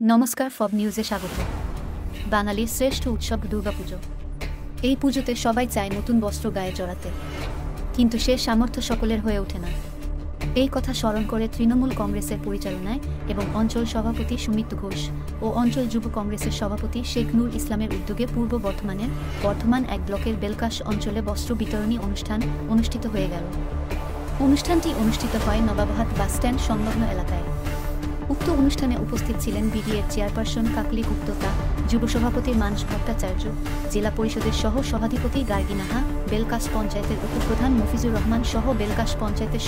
নমস্কার, ফব নিউজে স্বাগত। বাঙালির শ্রেষ্ঠ উৎসব দুর্গাপুজো। এই পুজোতে সবাই চায় নতুন বস্ত্র গায়ে জড়াতে, কিন্তু সে সামর্থ্য সকলের হয়ে ওঠে না। এই কথা স্মরণ করে তৃণমূল কংগ্রেসের পরিচালনায় এবং অঞ্চল সভাপতি সুমিত ঘোষ ও অঞ্চল যুব কংগ্রেসের সভাপতি শেখ নূর ইসলামের উদ্যোগে পূর্ব বর্ধমানের বর্ধমান 1 ব্লকের বেলকাশ অঞ্চলে বস্ত্র বিতরণী অনুষ্ঠান অনুষ্ঠিত হয়ে গেল। অনুষ্ঠানটি অনুষ্ঠিত হয় নবাবহাট বাসস্ট্যান্ড সংলগ্ন এলাকায়। উক্ত অনুষ্ঠানে উপস্থিত ছিলেন বিডিএর চেয়ারপারসন কাকলি গুপ্ততা, যুব সভাপতি মানস ভট্টাচার্য, জেলা পরিষদের সহ সভাধিপতি গার্গী নাহা, বেলকাশ পঞ্চায়েতের উপপ্রধান মফিজুর রহমান সহ বেলকাশ পঞ্চায়েতের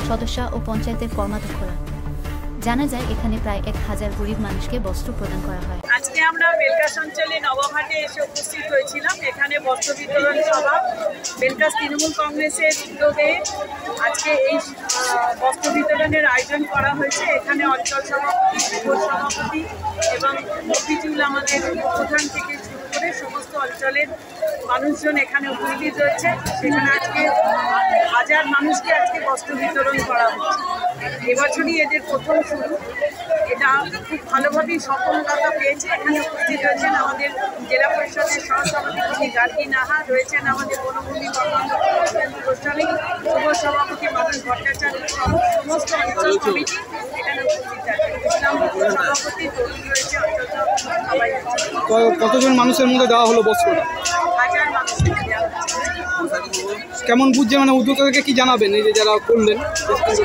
সদস্য ও পঞ্চায়েতের কর্মাধ্যক্ষরা। জানা যায় এখানে প্রায় 1000 গরিব মানুষকে বস্ত্র প্রদান করা হয়। আজকে আমরা বেলকাশ অঞ্চলে নবাবহাটে এসে উপস্থিত হয়েছিলাম। এখানে বস্ত্র বিতরণ সভা বেলকাশ তৃণমূল কংগ্রেসের উদ্যোগে আজকে এই বস্ত্র বিতরণের আয়োজন করা হয়েছে। এখানে অঞ্চল সভাপতি, যুব সভাপতি এবং মফিজুল আমাদের উপপ্রধান থেকে শুরু করে সমস্ত অঞ্চলের মানুষজন এখানে উপস্থিত রয়েছে। সেখানে আজকে 1000 মানুষকে আজকে বস্ত্র বিতরণ করা হচ্ছে। এবছরই এদের প্রথম শুরু। এটা খুব ভালোভাবেই সফলতা পেয়েছে। এখানে উপস্থিত রয়েছেন আমাদের জেলা পরিষদের সহসভাপতি গার্গী নাহা, রয়েছেন আমাদের বনভূমি গোস্বামী, যুব সভাপতি মানস ভট্টাচার্য সহ সমস্ত অঞ্চল কমিটি এখানে উপস্থিত আছে। ইসলামপুর সভাপতি তরুণ রয়েছে, অঞ্চল সবাই। কতজন মানুষের মধ্যে দেওয়া হলো বস্ত্রটা? 1000 মানুষকে দেওয়া হচ্ছে। কেমন বুঝছে, মানে উদ্যোক্তাদেরকে কি জানাবেন এই যে যারা করলেন?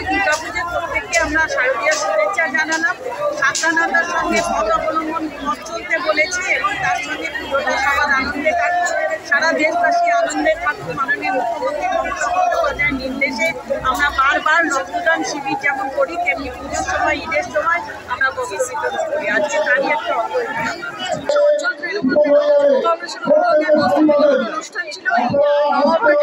দুর্গাপুজোর প্রত্যেককে আমরা শারদীয় শুভেচ্ছা জানালাম। সাবধানতার সঙ্গে পথ অবলম্বন পথ চলতে বলেছি এবং তার সঙ্গে পুজোটা সবার আনন্দে কাটছে। সারা দেশবাসী আনন্দে থাকুক। মাননীয় মুখ্যমন্ত্রী মমতা বন্দ্যোপাধ্যায়ের নির্দেশে আমরা বারবার রক্তদান শিবির যেমন করি, তেমনি পুজোর সময়, ঈদের সময় আমরা বস্ত্র বিতরণ করি। আজকে তারই একটা অঞ্চল কংগ্রেসের উদ্যোগে বস্ত্র বিতরণ অনুষ্ঠান ছিল। আমাদের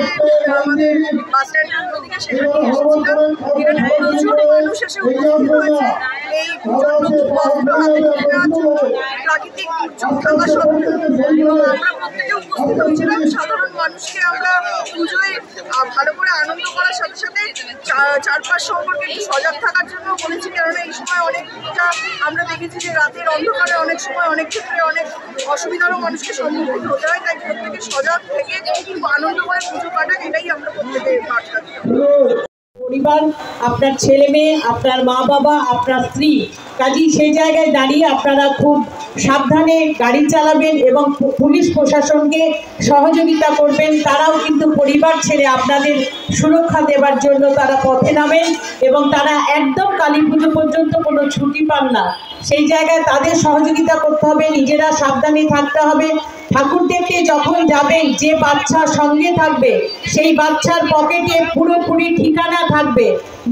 বাস স্ট্যান্ডের দিকে সেখানে এসেছিলাম। এখানে প্রচুর মানুষ এসে উপস্থিত হয়েছে এই পুজোর নতুন বস্ত্র হাতে তুলে নেওয়ার জন্য। প্রাকৃতিক দুর্যোগ থাকা সত্ত্বেও এবং আমরা প্রত্যেকে উপস্থিত হয়েছিলাম। সাধারণ মানুষকে আমরা পুজোয় ভালো করে আনন্দ করার সাথে সাথে চারপাশ সম্পর্কে একটু সজাগ থাকার জন্য বলেছি, কেননা এই সময় অনেকটা আমরা দেখেছি যে রাতের অন্ধকারে অনেক সময় অনেক ক্ষেত্রে অনেক অসুবিধারও মানুষকে সম্মুখীন হতে হয়। তাই প্রত্যেকে সজাগ থেকে খুব আনন্দ করে পুজো কাটাক, এটাই আমরা প্রত্যেকে বার্তা দিই। পরিবার, আপনার ছেলে মেয়ে, আপনার মা বাবা, আপনার স্ত্রী, কাজেই সেই জায়গায় দাঁড়িয়ে আপনারা খুব সাবধানে গাড়ি চালাবেন এবং পুলিশ প্রশাসনকে সহযোগিতা করবেন। তারাও কিন্তু পরিবার ছেড়ে আপনাদের সুরক্ষা দেওয়ার জন্য তারা পথে নামেন এবং তারা একদম কালী পুজো পর্যন্ত কোনো ছুটি পান না। সেই জায়গায় তাদের সহযোগিতা করতে হবে, নিজেরা সাবধানে থাকতে হবে। ঠাকুর দেখতে যখন যাবেন, যে বাচ্চা সঙ্গে থাকবে সেই বাচ্চার পকেটে পুরোপুরি ঠিকানা থাকবে,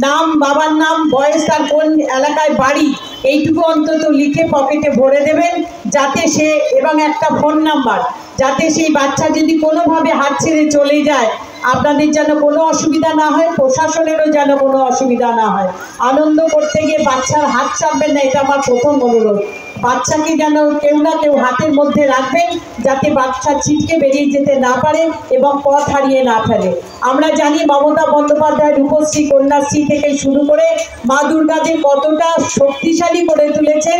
নাম, বাবার নাম, বয়স, তার কোন এলাকায় বাড়ি, এইটুকু অন্তত লিখে পকেটে ভরে দেবেন, যাতে সে, এবং একটা ফোন নাম্বার, যাতে সেই বাচ্চা যদি কোনোভাবে হাত ছেড়ে চলে যায় আপনাদের যেন কোনো অসুবিধা না হয়, প্রশাসনেরও যেন কোনো অসুবিধা না হয়। আনন্দ করতে গিয়ে বাচ্চার হাত চাপবেন না, এটা আমার প্রথম অনুরোধ। বাচ্চাকে যেন কেউ না কেউ হাতের মধ্যে রাখবেন, যাতে বাচ্চা ছিটকে বেরিয়ে যেতে না পারে এবং পথ হারিয়ে না ফেলে। আমরা জানি মমতা বন্দ্যোপাধ্যায় রূপশ্রী, কন্যাশ্রী থেকে শুরু করে মা দুর্গাদের কতটা শক্তিশালী করে তুলেছেন।